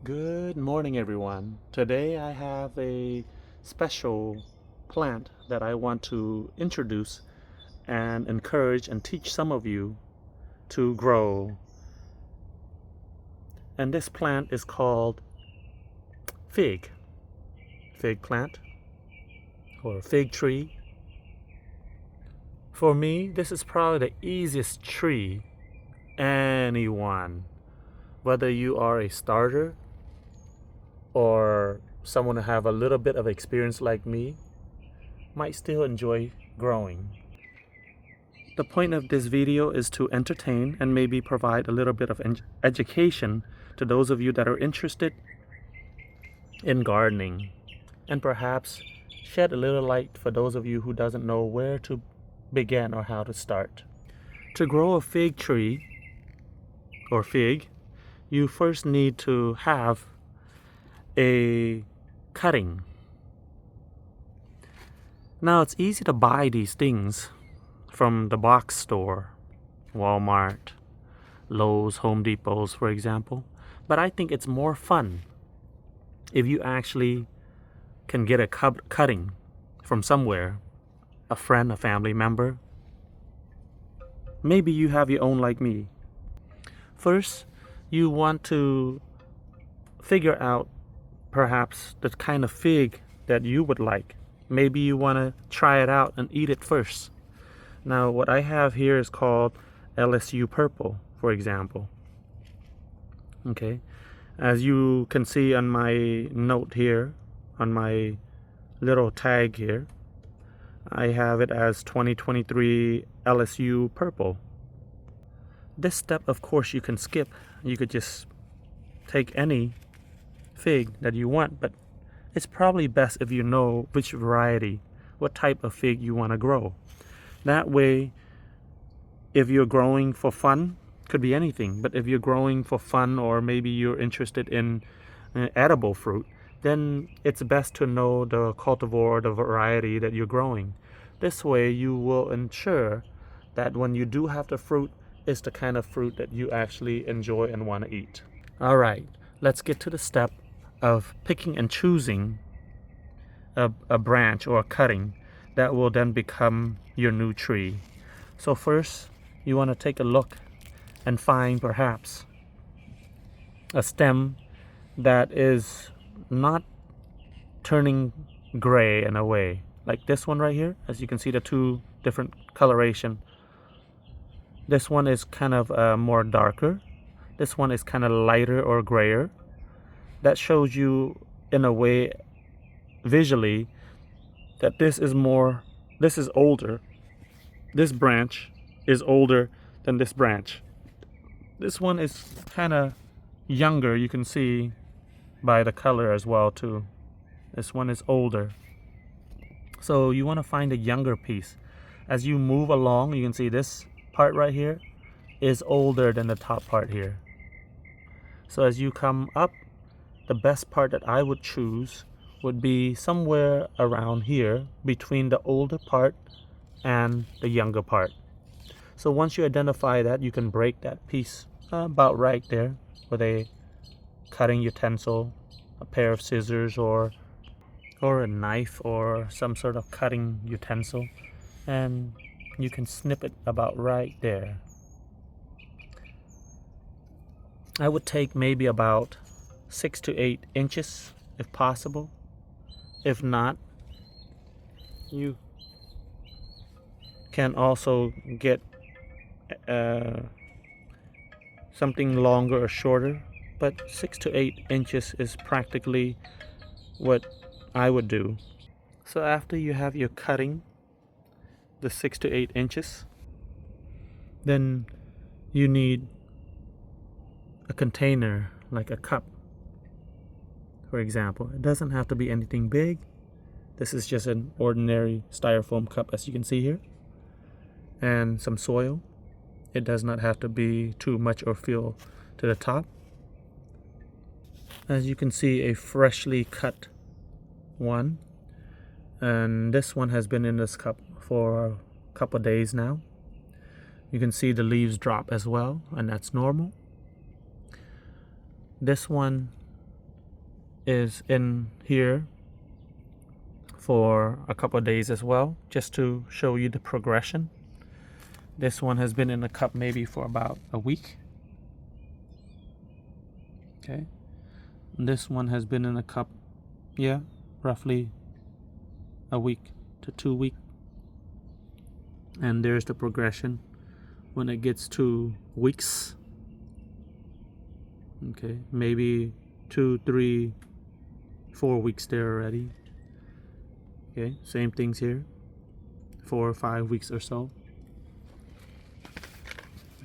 Good morning, everyone. Today I have a special plant that I want to introduce and encourage and teach some of you to grow. And this plant is called fig plant or fig tree. For me, this is probably the easiest tree anyone, whether you are a starter or someone who have a little bit of experience like me, might still enjoy growing. The point of this video is to entertain and maybe provide a little bit of education to those of you that are interested in gardening, and perhaps shed a little light for those of you who doesn't know where to begin or how to start. To grow a fig tree or fig, you first need to have a cutting. Now it's easy to buy these things from the box store, Walmart, Lowe's, Home Depots, for example. But I think it's more fun if you actually can get a cutting from somewhere, a friend, a family member. Maybe you have your own like me. First, you want to figure out perhaps the kind of fig that you would like. Maybe you want to try it out and eat it first. Now what I have here is called LSU Purple, for example. Okay, as you can see on my note here, on my little tag here, I have it as 2023 LSU Purple. This step, of course, you can skip. You could just take any fig that you want, but it's probably best if you know which variety, what type of fig you want to grow. That way, if you're growing for fun, could be anything, but if you're growing for fun or maybe you're interested in edible fruit, then it's best to know the cultivar, the variety that you're growing. This way you will ensure that when you do have the fruit, it's the kind of fruit that you actually enjoy and want to eat. All right, let's get to the step of picking and choosing a branch or a cutting that will then become your new tree. So first, you want to take a look and find perhaps a stem that is not turning gray in a way, like this one right here. As you can see, the two different coloration. This one is kind of more darker. This one is kind of lighter or grayer. That shows you in a way visually that this is older. This branch is older than this branch. This one is kind of younger, you can see by the color as well too. This one is older. So you want to find a younger piece. As you move along, you can see this part right here is older than the top part here. So as you come up, the best part that I would choose would be somewhere around here between the older part and the younger part. So once you identify that, you can break that piece about right there with a cutting utensil, a pair of scissors or a knife or some sort of cutting utensil, and you can snip it about right there. I would take maybe about 6 to 8 inches if possible. If not, you can also get something longer or shorter, but 6 to 8 inches is practically what I would do. So after you have your cutting, the 6 to 8 inches, then you need a container like a cup, for example. It doesn't have to be anything big. This is just an ordinary styrofoam cup, as you can see here, and some soil. It does not have to be too much or fill to the top. As you can see, a freshly cut one, and this one has been in this cup for a couple days now. You can see the leaves drop as well, and that's normal. This one is in here for a couple of days as well, just to show you the progression. This one has been in the cup maybe for about a week. Okay. This one has been in the cup, yeah, roughly a week to 2 weeks. And there's the progression when it gets to weeks. Okay, maybe 2, 3, 4 weeks there already. Okay, same things here, 4 or 5 weeks or so.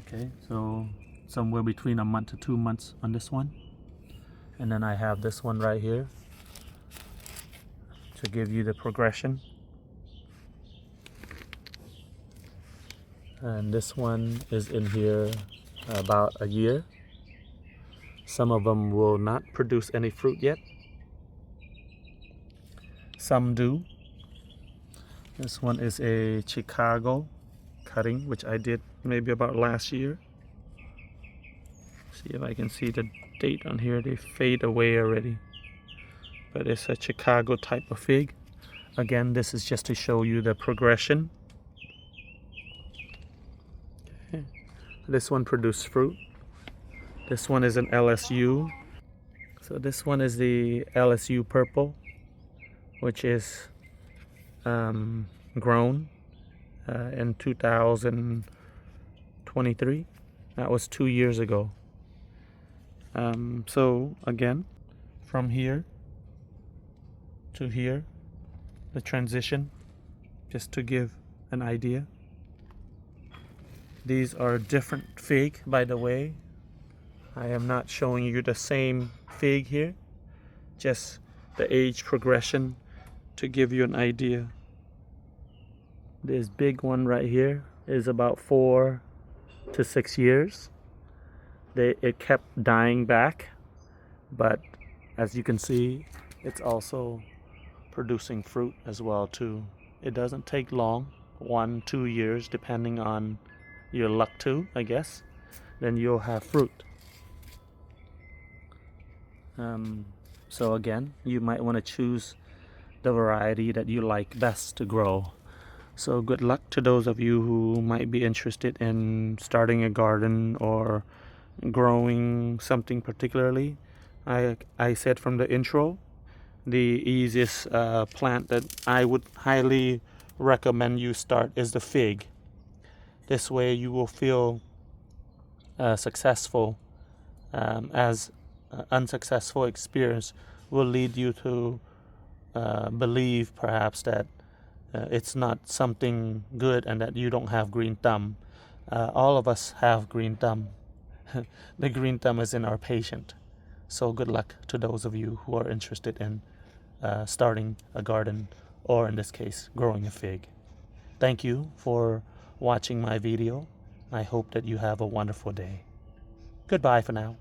Okay, so somewhere between a month to 2 months on this one. And then I have this one right here to give you the progression. And this one is in here about a year. Some of them will not produce any fruit yet. Some do. This one is a Chicago cutting, which I did maybe about last year. See if I can see the date on here. They fade away already. But it's a Chicago type of fig. Again, this is just to show you the progression. Okay. This one produced fruit. This one is an LSU. So this one is the LSU purple, which is grown in 2023. That was 2 years ago. So again, from here to here, the transition, just to give an idea. These are different fig, by the way. I am not showing you the same fig here, just the age progression to give you an idea. This big one right here is about 4 to 6 years. It kept dying back, but as you can see, it's also producing fruit as well too. It doesn't take long, 1-2 years depending on your luck too, I guess. Then you'll have fruit. So again, you might want to choose the variety that you like best to grow. So good luck to those of you who might be interested in starting a garden or growing something particularly. I said from the intro, the easiest plant that I would highly recommend you start is the fig. This way you will feel successful, as unsuccessful experience will lead you to believe perhaps that it's not something good and that you don't have green thumb. All of us have green thumb. The green thumb is in our patient. So good luck to those of you who are interested in starting a garden, or in this case, growing a fig. Thank you for watching my video. I hope that you have a wonderful day. Goodbye for now.